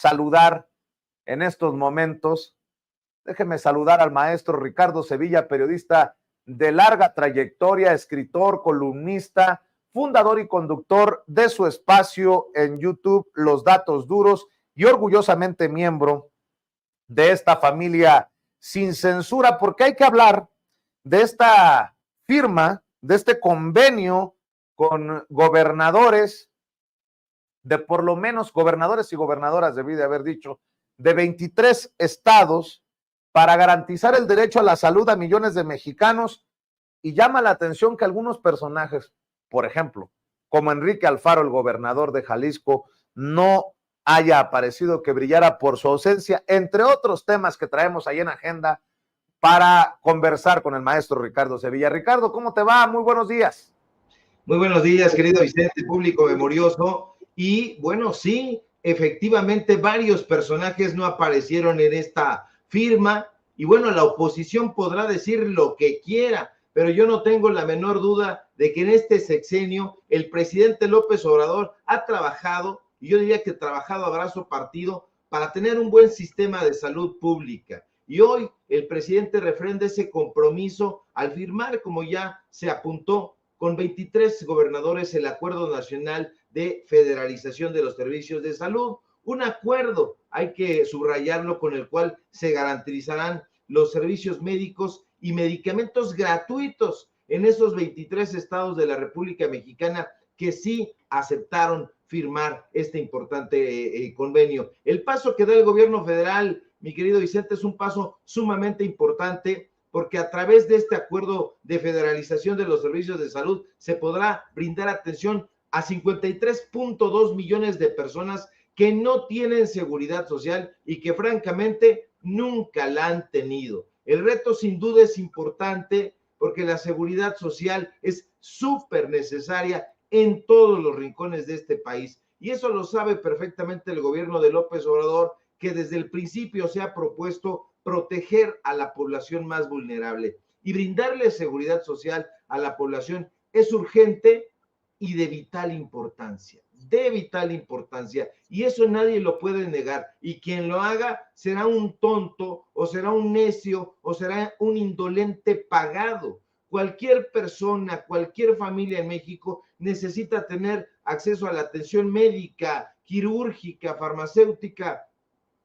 saludar en estos momentos. Déjeme saludar al maestro Ricardo Sevilla, periodista de larga trayectoria, escritor, columnista, fundador y conductor de su espacio en YouTube, Los Datos Duros, y orgullosamente miembro de esta familia sin censura, porque hay que hablar de esta firma, de este convenio con gobernadores, de por lo menos gobernadores y gobernadoras, debí de haber dicho, de 23 estados, para garantizar el derecho a la salud a millones de mexicanos. Y llama la atención que algunos personajes, por ejemplo, como Enrique Alfaro, el gobernador de Jalisco, no haya aparecido, que brillara por su ausencia, entre otros temas que traemos ahí en agenda para conversar con el maestro Ricardo Sevilla. Ricardo, ¿cómo te va? Muy buenos días. Muy buenos días, querido Vicente, público memorioso. Y bueno, sí, efectivamente varios personajes no aparecieron en esta firma. Y bueno, la oposición podrá decir lo que quiera, pero yo no tengo la menor duda de que en este sexenio el presidente López Obrador ha trabajado, y yo diría que trabajado a brazo partido, para tener un buen sistema de salud pública. Y hoy el presidente refrenda ese compromiso al firmar, como ya se apuntó, con 23 gobernadores el Acuerdo Nacional de Federalización de los Servicios de Salud. Un acuerdo, hay que subrayarlo, con el cual se garantizarán los servicios médicos y medicamentos gratuitos en esos 23 estados de la República Mexicana que sí aceptaron firmar este importante convenio. El paso que da el gobierno federal, mi querido Vicente, es un paso sumamente importante, porque a través de este acuerdo de federalización de los servicios de salud se podrá brindar atención a 53.2 millones de personas que no tienen seguridad social y que francamente nunca la han tenido. El reto sin duda es importante, porque la seguridad social es súper necesaria en todos los rincones de este país. Y eso lo sabe perfectamente el gobierno de López Obrador, que desde el principio se ha propuesto proteger a la población más vulnerable, y brindarle seguridad social a la población es urgente y de vital importancia, y eso nadie lo puede negar, y quien lo haga será un tonto, o será un necio, o será un indolente pagado. Cualquier persona, cualquier familia en México necesita tener acceso a la atención médica, quirúrgica, farmacéutica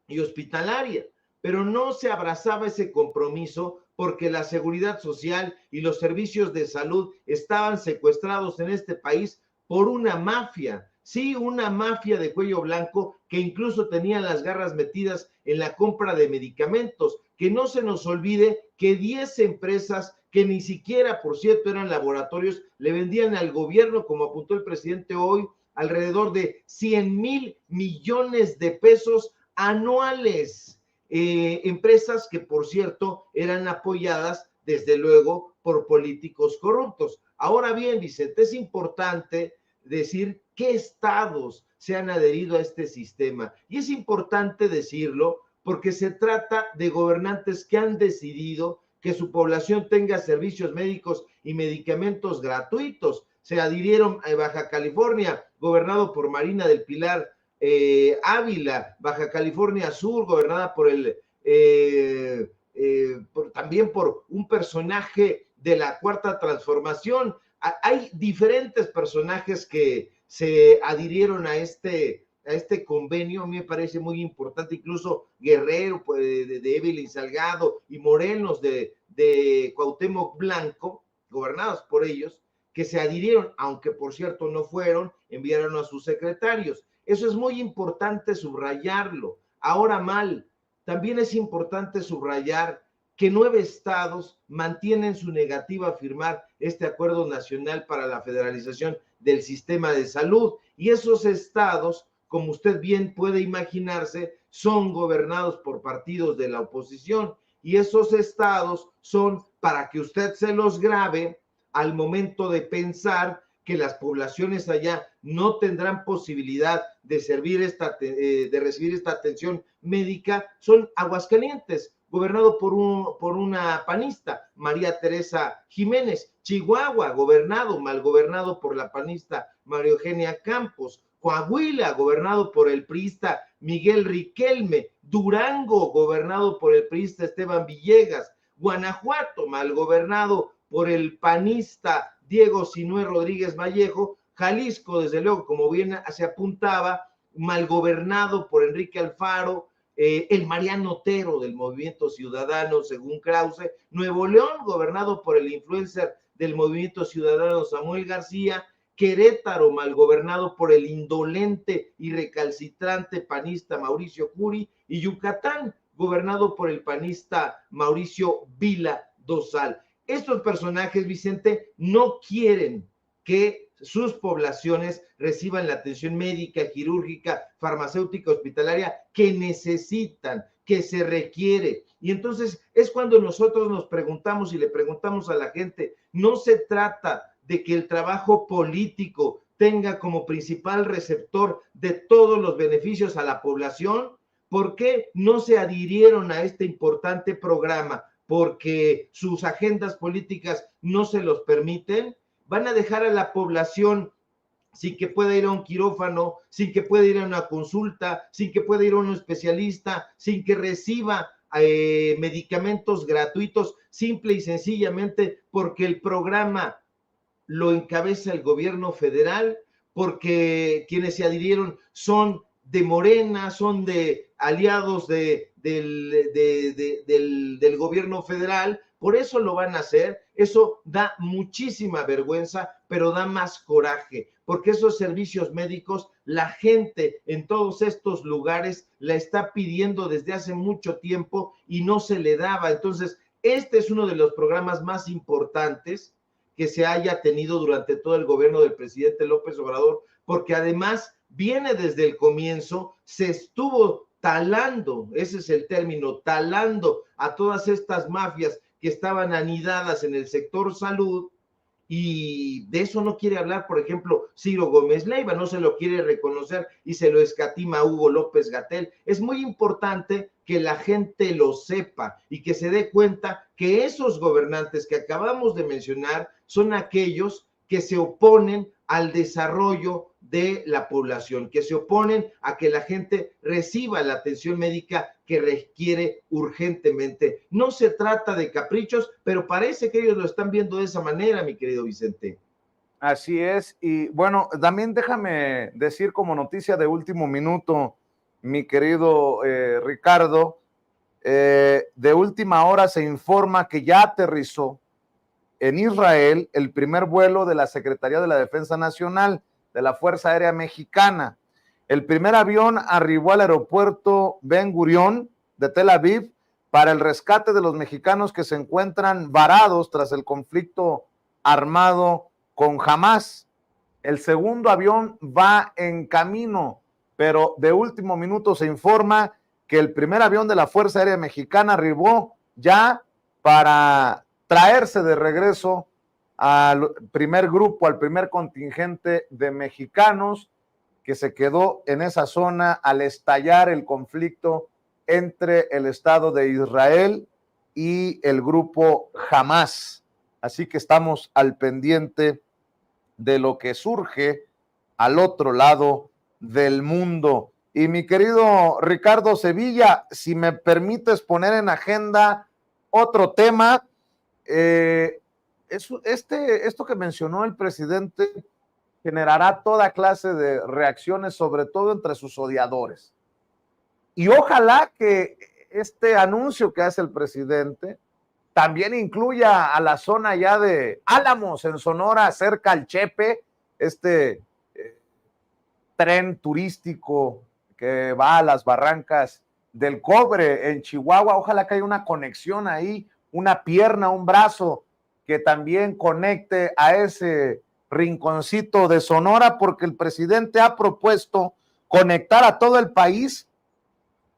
y hospitalaria, pero no se abrazaba ese compromiso porque la seguridad social y los servicios de salud estaban secuestrados en este país por una mafia, sí, una mafia de cuello blanco que incluso tenía las garras metidas en la compra de medicamentos. Que no se nos olvide que 10 empresas, que ni siquiera, por cierto, eran laboratorios, le vendían al gobierno, como apuntó el presidente hoy, alrededor de 100,000 millones de pesos anuales. Empresas que, por cierto, eran apoyadas desde luego por políticos corruptos. Ahora bien, Vicente, es importante decir qué estados se han adherido a este sistema, y es importante decirlo porque se trata de gobernantes que han decidido que su población tenga servicios médicos y medicamentos gratuitos. Se adhirieron a Baja California, gobernado por Marina del Pilar Ávila; Baja California Sur, gobernada por también por un personaje de la Cuarta Transformación. Hay diferentes personajes que se adhirieron a este convenio. A mí me parece muy importante, incluso Guerrero, pues, de Evelyn Salgado, y Morelos de Cuauhtémoc Blanco, gobernados por ellos, que se adhirieron, aunque por cierto no fueron, enviaron a sus secretarios. Eso es muy importante subrayarlo. Ahora mal, también es importante subrayar que 9 estados mantienen su negativa a firmar este acuerdo nacional para la federalización del sistema de salud, y esos estados, como usted bien puede imaginarse, son gobernados por partidos de la oposición, y esos estados son, para que usted se los grabe al momento de pensar que las poblaciones allá no tendrán posibilidad de recibir esta atención médica, son Aguascalientes, gobernado por una panista, María Teresa Jiménez; Chihuahua, mal gobernado por la panista María Eugenia Campos; Coahuila, gobernado por el priista Miguel Riquelme, Durango, gobernado por el priista Esteban Villegas, Guanajuato, mal gobernado por el panista Diego Sinué Rodríguez Vallejo, Jalisco, desde luego, como bien se apuntaba, mal gobernado por Enrique Alfaro, el Mariano Otero del Movimiento Ciudadano, según Krause, Nuevo León, gobernado por el influencer del Movimiento Ciudadano Samuel García, Querétaro, mal gobernado por el indolente y recalcitrante panista Mauricio Curi, y Yucatán, gobernado por el panista Mauricio Vila Dosal. Estos personajes, Vicente, no quieren que sus poblaciones reciban la atención médica, quirúrgica, farmacéutica, hospitalaria que necesitan, que se requiere. Y entonces es cuando nosotros nos preguntamos y le preguntamos a la gente, no se trata de que el trabajo político tenga como principal receptor de todos los beneficios a la población. ¿Por qué no se adhirieron a este importante programa? Porque sus agendas políticas no se los permiten. Van a dejar a la población sin que pueda ir a un quirófano, sin que pueda ir a una consulta, sin que pueda ir a un especialista, sin que reciba medicamentos gratuitos, simple y sencillamente porque el programa lo encabeza el gobierno federal, porque quienes se adhirieron son de Morena, son de aliados del gobierno federal, por eso lo van a hacer. Eso da muchísima vergüenza, pero da más coraje, porque esos servicios médicos, la gente en todos estos lugares la está pidiendo desde hace mucho tiempo y no se le daba. Entonces, este es uno de los programas más importantes que se haya tenido durante todo el gobierno del presidente López Obrador, porque además viene desde el comienzo, se estuvo talando, ese es el término, talando a todas estas mafias que estaban anidadas en el sector salud, y de eso no quiere hablar, por ejemplo, Ciro Gómez Leiva, no se lo quiere reconocer y se lo escatima Hugo López-Gatell. Es muy importante que la gente lo sepa y que se dé cuenta que esos gobernantes que acabamos de mencionar son aquellos que se oponen al desarrollo de la población, que se oponen a que la gente reciba la atención médica que requiere urgentemente. No se trata de caprichos, pero parece que ellos lo están viendo de esa manera, mi querido Vicente. Así es, y bueno, también déjame decir como noticia de último minuto, mi querido Ricardo, de última hora se informa que ya aterrizó en Israel el primer vuelo de la Secretaría de la Defensa Nacional de la Fuerza Aérea Mexicana. El primer avión arribó al aeropuerto Ben Gurión de Tel Aviv para el rescate de los mexicanos que se encuentran varados tras el conflicto armado con Hamas. El segundo avión va en camino, pero de último minuto se informa que el primer avión de la Fuerza Aérea Mexicana arribó ya para traerse de regreso al primer grupo, al primer contingente de mexicanos que se quedó en esa zona al estallar el conflicto entre el Estado de Israel y el grupo Hamas. Así que estamos al pendiente de lo que surge al otro lado del mundo. Y mi querido Ricardo Sevilla, si me permites poner en agenda otro tema, esto que mencionó el presidente generará toda clase de reacciones, sobre todo entre sus odiadores. Y ojalá que este anuncio que hace el presidente también incluya a la zona ya de Álamos, en Sonora, cerca al Chepe, tren turístico que va a las Barrancas del Cobre en Chihuahua. Ojalá que haya una conexión ahí, una pierna, un brazo que también conecte a ese rinconcito de Sonora, porque el presidente ha propuesto conectar a todo el país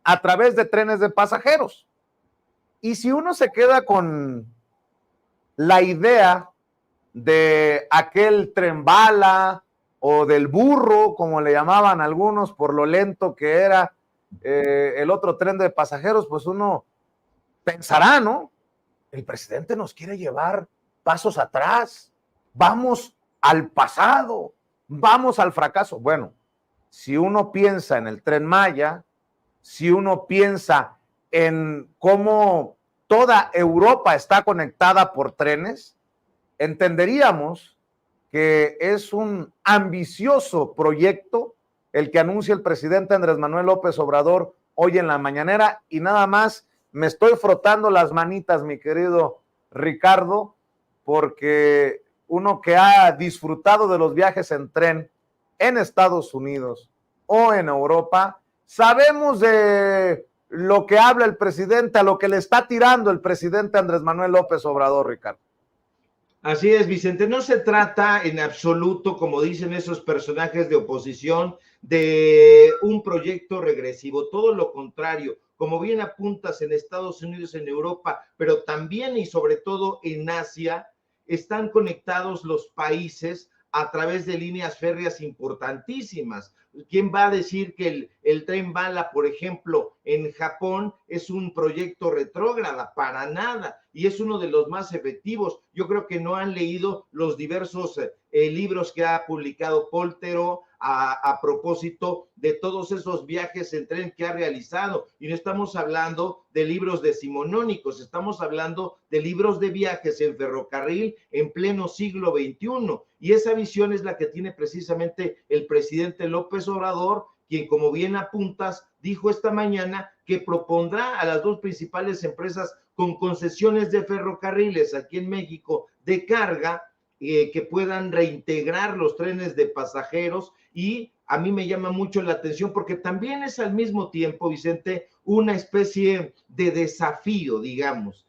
a través de trenes de pasajeros. Y si uno se queda con la idea de aquel tren bala o del burro, como le llamaban algunos, por lo lento que era el otro tren de pasajeros, pues uno pensará, ¿no? El presidente nos quiere llevar pasos atrás, vamos al pasado, vamos al fracaso. Bueno, si uno piensa en el Tren Maya, si uno piensa en cómo toda Europa está conectada por trenes, entenderíamos que es un ambicioso proyecto el que anuncia el presidente Andrés Manuel López Obrador hoy en la mañanera, y nada más me estoy frotando las manitas, mi querido Ricardo, porque uno que ha disfrutado de los viajes en tren en Estados Unidos o en Europa, sabemos de lo que habla el presidente, a lo que le está tirando el presidente Andrés Manuel López Obrador, Ricardo. Así es, Vicente, no se trata en absoluto, como dicen esos personajes de oposición, de un proyecto regresivo, todo lo contrario. Como bien apuntas, en Estados Unidos, en Europa, pero también y sobre todo en Asia, están conectados los países a través de líneas férreas importantísimas. ¿Quién va a decir que el tren bala, por ejemplo, en Japón es un proyecto retrógrada? Para nada, y es uno de los más efectivos. Yo creo que no han leído los diversos libros que ha publicado Poltero a propósito de todos esos viajes en tren que ha realizado. Y no estamos hablando de libros decimonónicos, estamos hablando de libros de viajes en ferrocarril en pleno siglo XXI. Y esa visión es la que tiene precisamente el presidente López Obrador, quien, como bien apuntas, dijo esta mañana que propondrá a las dos principales empresas con concesiones de ferrocarriles aquí en México de carga, que puedan reintegrar los trenes de pasajeros. Y a mí me llama mucho la atención porque también es al mismo tiempo, Vicente, una especie de desafío, digamos,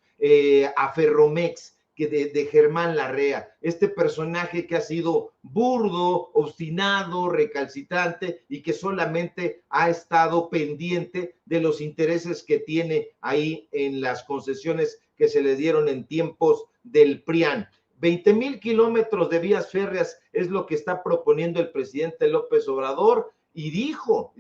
a Ferromex, de Germán Larrea, este personaje que ha sido burdo, obstinado, recalcitrante y que solamente ha estado pendiente de los intereses que tiene ahí en las concesiones que se le dieron en tiempos del PRIAN. 20,000 kilómetros de vías férreas es lo que está proponiendo el presidente López Obrador, y dijo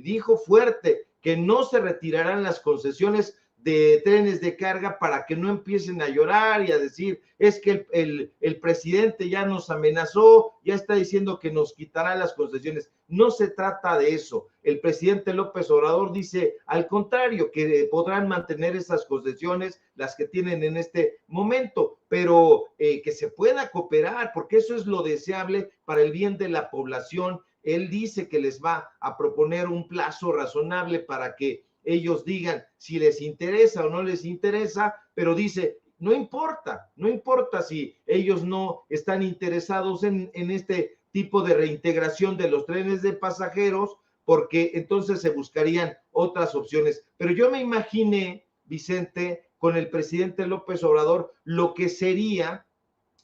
fuerte que no se retirarán las concesiones de trenes de carga para que no empiecen a llorar y a decir, es que el presidente ya nos amenazó, ya está diciendo que nos quitará las concesiones. No se trata de eso. El presidente López Obrador dice, al contrario, que podrán mantener esas concesiones, las que tienen en este momento, pero que se pueda cooperar, porque eso es lo deseable para el bien de la población. Él dice que les va a proponer un plazo razonable para que ellos digan si les interesa o no les interesa, pero dice, no importa si ellos no están interesados en este tipo de reintegración de los trenes de pasajeros, porque entonces se buscarían otras opciones. Pero yo me imaginé, Vicente, con el presidente López Obrador, lo que sería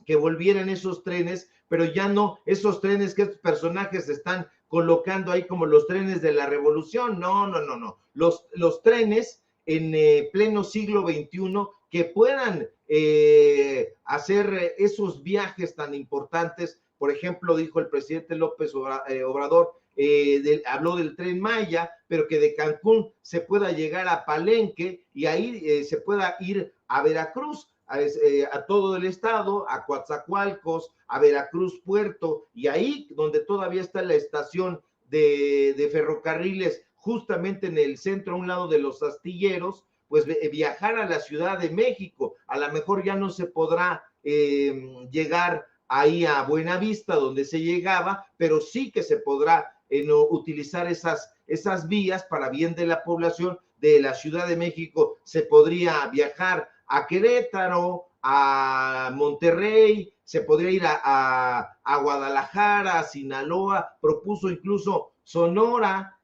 que volvieran esos trenes, pero ya no esos trenes que estos personajes están colocando ahí como los trenes de la revolución. No. Los trenes en pleno siglo XXI que puedan hacer esos viajes tan importantes. Por ejemplo, dijo el presidente López Obrador, habló del Tren Maya, pero que de Cancún se pueda llegar a Palenque y ahí se pueda ir a Veracruz, a todo el estado, a Coatzacoalcos, a Veracruz Puerto, y ahí donde todavía está la estación de ferrocarriles, justamente en el centro, a un lado de los astilleros, pues viajar a la Ciudad de México. A lo mejor ya no se podrá llegar ahí a Buenavista, donde se llegaba, pero sí que se podrá utilizar esas vías para bien de la población. De la Ciudad de México se podría viajar a Querétaro, a Monterrey, se podría ir a Guadalajara, a Sinaloa, propuso incluso Sonora,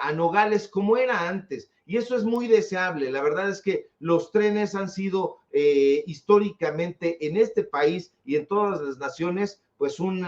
a Nogales, como era antes. Y eso es muy deseable. La verdad es que los trenes han sido históricamente en este país y en todas las naciones, pues un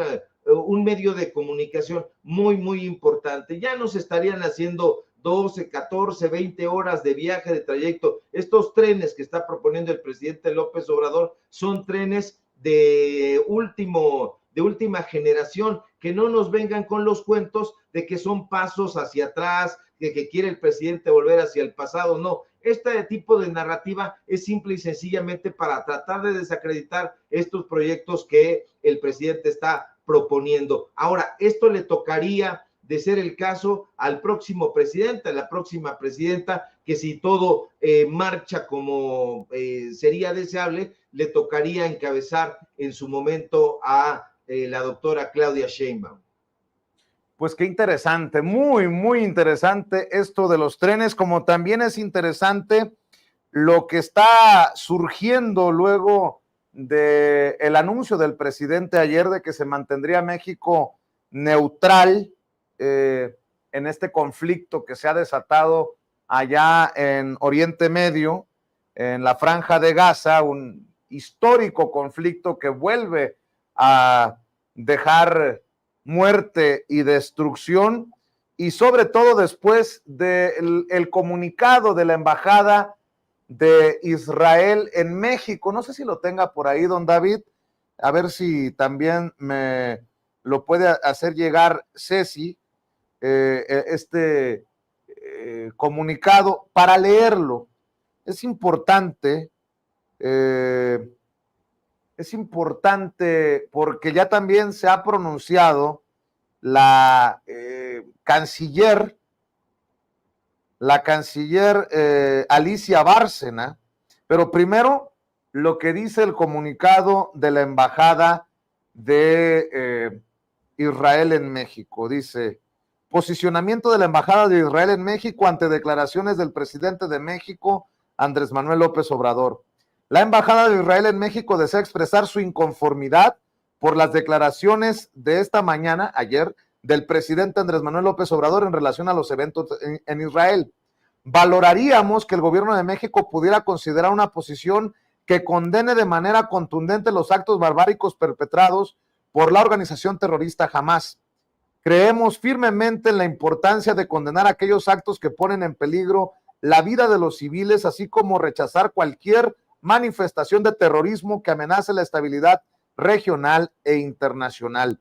medio de comunicación muy, muy importante. Ya nos estarían haciendo 12, 14, 20 horas de viaje, de trayecto. Estos trenes que está proponiendo el presidente López Obrador son trenes de última generación, que no nos vengan con los cuentos de que son pasos hacia atrás, de que quiere el presidente volver hacia el pasado. No, este tipo de narrativa es simple y sencillamente para tratar de desacreditar estos proyectos que el presidente está proponiendo. Ahora, esto le tocaría, de ser el caso, al próximo presidente, a la próxima presidenta, que si todo marcha como sería deseable, le tocaría encabezar en su momento a la doctora Claudia Sheinbaum. Pues qué interesante, muy, muy interesante esto de los trenes, como también es interesante lo que está surgiendo luego del anuncio del presidente ayer de que se mantendría México neutral en este conflicto que se ha desatado allá en Oriente Medio, en la Franja de Gaza, un histórico conflicto que vuelve a dejar muerte y destrucción, y sobre todo después del comunicado de la embajada de Israel en México. No sé si lo tenga por ahí, don David, a ver si también me lo puede hacer llegar Ceci, comunicado para leerlo. Es importante porque ya también se ha pronunciado la canciller Alicia Bárcena, pero primero lo que dice el comunicado de la embajada de Israel en México. Dice: posicionamiento de la embajada de Israel en México ante declaraciones del presidente de México, Andrés Manuel López Obrador. La embajada de Israel en México desea expresar su inconformidad por las declaraciones de esta mañana, ayer, del presidente Andrés Manuel López Obrador en relación a los eventos en Israel. Valoraríamos que el gobierno de México pudiera considerar una posición que condene de manera contundente los actos barbáricos perpetrados por la organización terrorista Hamás. Creemos firmemente en la importancia de condenar aquellos actos que ponen en peligro la vida de los civiles, así como rechazar cualquier manifestación de terrorismo que amenace la estabilidad regional e internacional.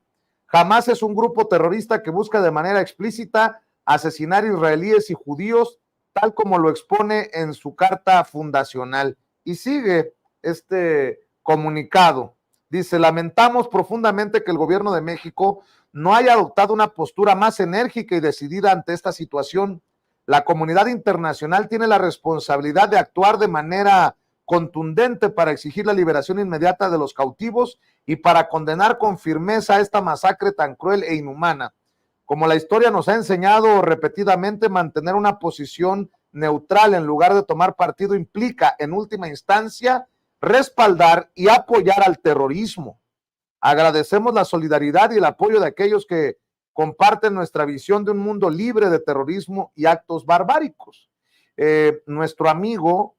Hamás es un grupo terrorista que busca de manera explícita asesinar israelíes y judíos, tal como lo expone en su carta fundacional. Y sigue este comunicado. Dice: lamentamos profundamente que el gobierno de México no haya adoptado una postura más enérgica y decidida ante esta situación. La comunidad internacional tiene la responsabilidad de actuar de manera contundente para exigir la liberación inmediata de los cautivos y para condenar con firmeza esta masacre tan cruel e inhumana. Como la historia nos ha enseñado repetidamente, mantener una posición neutral en lugar de tomar partido implica, en última instancia, respaldar y apoyar al terrorismo. Agradecemos la solidaridad y el apoyo de aquellos que comparten nuestra visión de un mundo libre de terrorismo y actos barbáricos. Nuestro amigo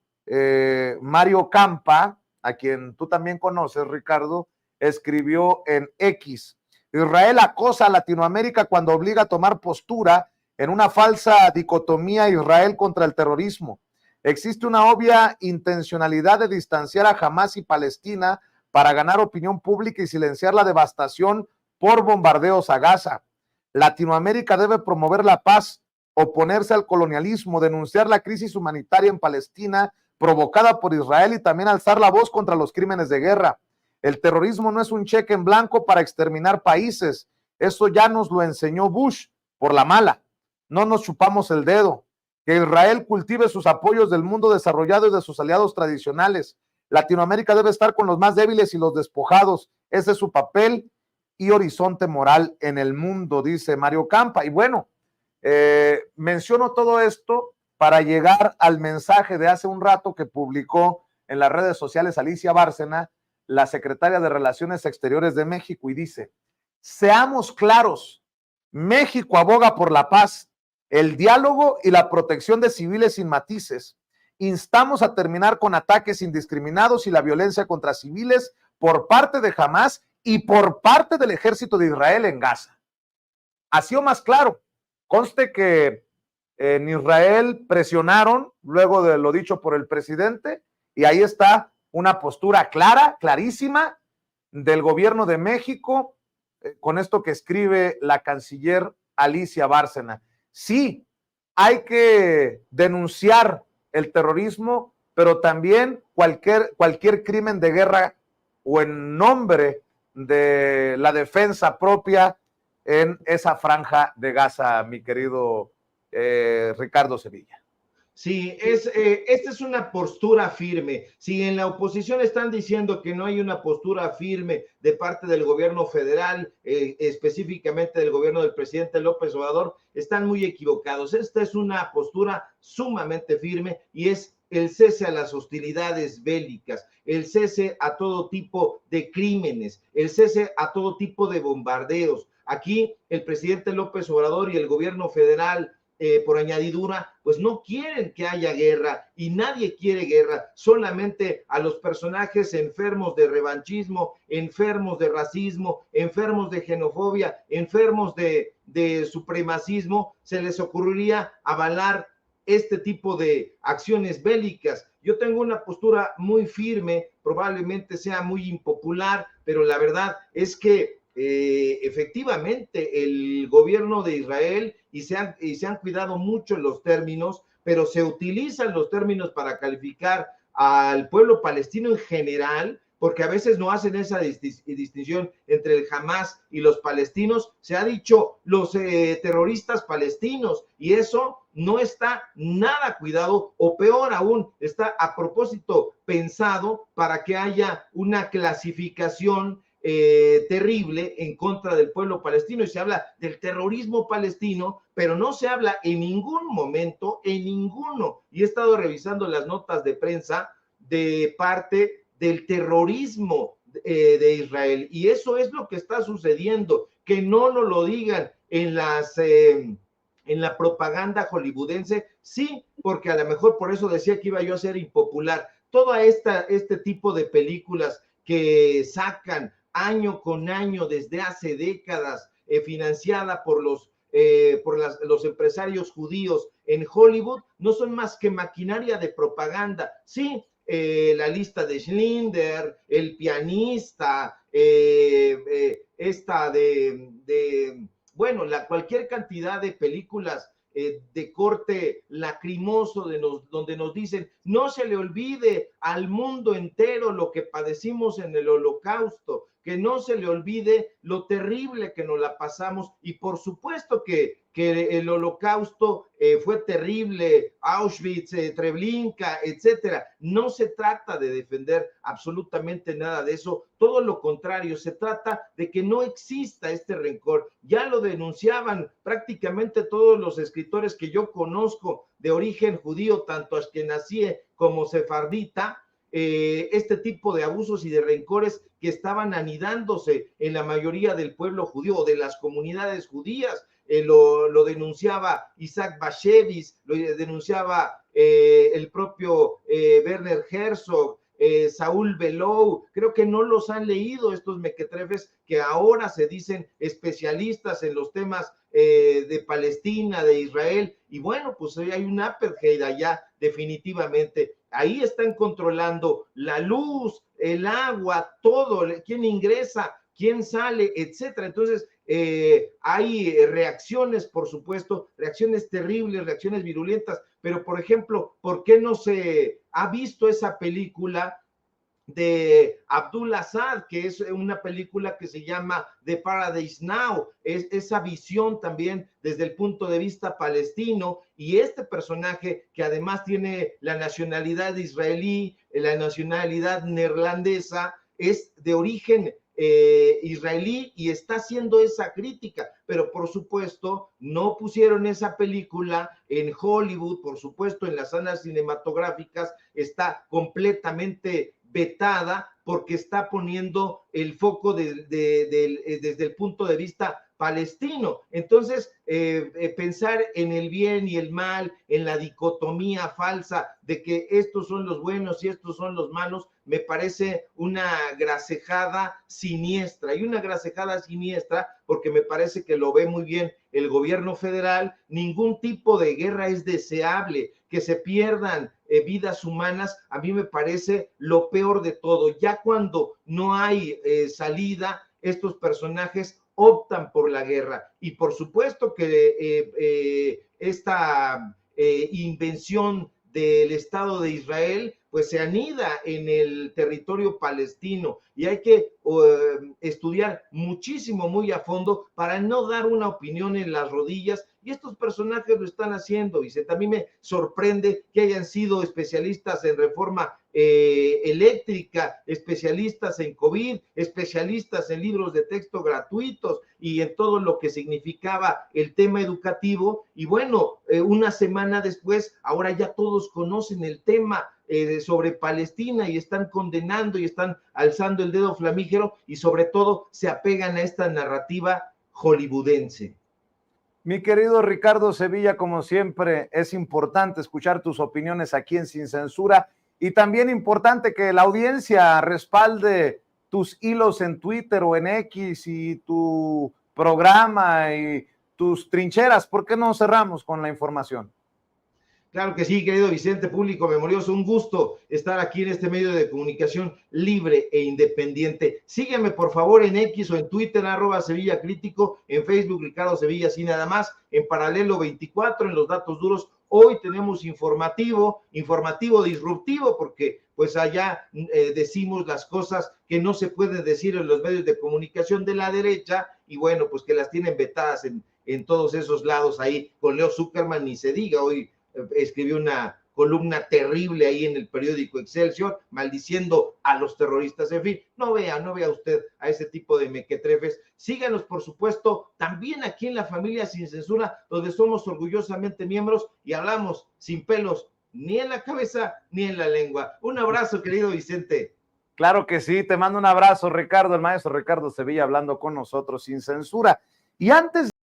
Mario Campa, a quien tú también conoces, Ricardo, escribió en X: Israel acosa a Latinoamérica cuando obliga a tomar postura en una falsa dicotomía Israel contra el terrorismo. Existe una obvia intencionalidad de distanciar a Hamás y Palestina para ganar opinión pública y silenciar la devastación por bombardeos a Gaza. Latinoamérica debe promover la paz, oponerse al colonialismo, denunciar la crisis humanitaria en Palestina provocada por Israel y también alzar la voz contra los crímenes de guerra. El terrorismo no es un cheque en blanco para exterminar países. Eso ya nos lo enseñó Bush por la mala. No nos chupamos el dedo. Que Israel cultive sus apoyos del mundo desarrollado y de sus aliados tradicionales. Latinoamérica debe estar con los más débiles y los despojados. Ese es su papel y horizonte moral en el mundo, dice Mario Campa. Y bueno, menciono todo esto para llegar al mensaje de hace un rato que publicó en las redes sociales Alicia Bárcena, la secretaria de Relaciones Exteriores de México, y dice: seamos claros, México aboga por la paz, el diálogo y la protección de civiles sin matices. Instamos a terminar con ataques indiscriminados y la violencia contra civiles por parte de Hamás y por parte del ejército de Israel en Gaza. Así o más claro. Conste que en Israel presionaron luego de lo dicho por el presidente, y ahí está una postura clara, clarísima del gobierno de México con esto que escribe la canciller Alicia Bárcena. Sí, hay que denunciar el terrorismo, pero también cualquier crimen de guerra o en nombre de la defensa propia en esa franja de Gaza, mi querido Ricardo Sevilla. Sí, esta es una postura firme. Si en la oposición están diciendo que no hay una postura firme de parte del gobierno federal, específicamente del gobierno del presidente López Obrador, están muy equivocados. Esta es una postura sumamente firme y es el cese a las hostilidades bélicas, el cese a todo tipo de crímenes, el cese a todo tipo de bombardeos. Aquí el presidente López Obrador y el gobierno federal, por añadidura, pues no quieren que haya guerra y nadie quiere guerra, solamente a los personajes enfermos de revanchismo, enfermos de racismo, enfermos de xenofobia, enfermos de supremacismo, se les ocurriría avalar este tipo de acciones bélicas. Yo tengo una postura muy firme, probablemente sea muy impopular, pero la verdad es que efectivamente el gobierno de Israel y se han cuidado mucho los términos, pero se utilizan los términos para calificar al pueblo palestino en general, porque a veces no hacen esa distinción entre el Hamas y los palestinos. Se ha dicho los terroristas palestinos y eso no está nada cuidado, o peor aún, está a propósito pensado para que haya una clasificación terrible en contra del pueblo palestino, y se habla del terrorismo palestino, pero no se habla en ningún momento, en ninguno, y he estado revisando las notas de prensa de parte del terrorismo de Israel, y eso es lo que está sucediendo, que no nos lo digan en la propaganda hollywoodense, sí, porque a lo mejor por eso decía que iba yo a ser impopular. Toda este tipo de películas que sacan año con año desde hace décadas, financiada por los empresarios judíos en Hollywood, no son más que maquinaria de propaganda. Sí, la lista de Schindler, El pianista, bueno, cualquier cantidad de películas de corte lacrimoso donde nos dicen, no se le olvide al mundo entero lo que padecimos en el Holocausto, que no se le olvide lo terrible que nos la pasamos, y por supuesto que el Holocausto fue terrible, Auschwitz, Treblinka, etcétera. No se trata de defender absolutamente nada de eso, todo lo contrario, se trata de que no exista este rencor. Ya lo denunciaban prácticamente todos los escritores que yo conozco de origen judío, tanto ashkenazí como sefardita, este tipo de abusos y de rencores que estaban anidándose en la mayoría del pueblo judío o de las comunidades judías. Lo denunciaba Isaac Bashevis, lo denunciaba el propio Werner Herzog, Saúl Belou. Creo que no los han leído estos mequetrefes que ahora se dicen especialistas en los temas de Palestina, de Israel, y bueno, pues hay un apartheid allá definitivamente. Ahí están controlando la luz, el agua, todo, quién ingresa, quién sale, etcétera. Entonces, hay reacciones, por supuesto, reacciones terribles, reacciones virulentas, pero por ejemplo, ¿por qué no se ha visto esa película de Abdul Assad, que es una película que se llama The Paradise Now? Es esa visión también desde el punto de vista palestino, y este personaje que además tiene la nacionalidad israelí, la nacionalidad neerlandesa, es de origen israelí y está haciendo esa crítica, pero por supuesto no pusieron esa película en Hollywood, por supuesto en las salas cinematográficas está completamente vetada porque está poniendo el foco desde el punto de vista palestino. Entonces, pensar en el bien y el mal, en la dicotomía falsa de que estos son los buenos y estos son los malos, me parece una gracejada siniestra, y una gracejada siniestra porque me parece que lo ve muy bien el gobierno federal. Ningún tipo de guerra es deseable, que se pierdan vidas humanas, a mí me parece lo peor de todo. Ya cuando no hay salida, estos personajes optan por la guerra, y por supuesto que esta invención del Estado de Israel, pues se anida en el territorio palestino y hay que estudiar muchísimo, muy a fondo para no dar una opinión en las rodillas, y estos personajes lo están haciendo. Y también me sorprende que hayan sido especialistas en reforma eléctrica, especialistas en COVID, especialistas en libros de texto gratuitos y en todo lo que significaba el tema educativo. Y bueno, una semana después, ahora ya todos conocen el tema sobre Palestina y están condenando y están alzando el dedo flamígero y sobre todo se apegan a esta narrativa hollywoodense. Mi querido Ricardo Sevilla, como siempre, es importante escuchar tus opiniones aquí en Sin Censura y también importante que la audiencia respalde tus hilos en Twitter o en X y tu programa y tus trincheras. ¿Por qué no cerramos con la información? Claro que sí, querido Vicente, público memorioso, un gusto estar aquí en este medio de comunicación libre e independiente. Sígueme por favor en X o en Twitter, @Sevilla Crítico, en Facebook Ricardo Sevilla, así nada más, en Paralelo 24, en los datos duros. Hoy tenemos informativo disruptivo, porque pues allá decimos las cosas que no se pueden decir en los medios de comunicación de la derecha, y bueno, pues que las tienen vetadas en todos esos lados ahí, con Leo Zuckerman, ni se diga. Hoy escribió una columna terrible ahí en el periódico Excelsior, maldiciendo a los terroristas. En fin, no vea usted a ese tipo de mequetrefes. Síganos, por supuesto, también aquí en la familia Sin Censura, donde somos orgullosamente miembros y hablamos sin pelos ni en la cabeza ni en la lengua. Un abrazo, querido Vicente. Claro que sí, te mando un abrazo, Ricardo, el maestro Ricardo Sevilla, hablando con nosotros sin censura. Y antes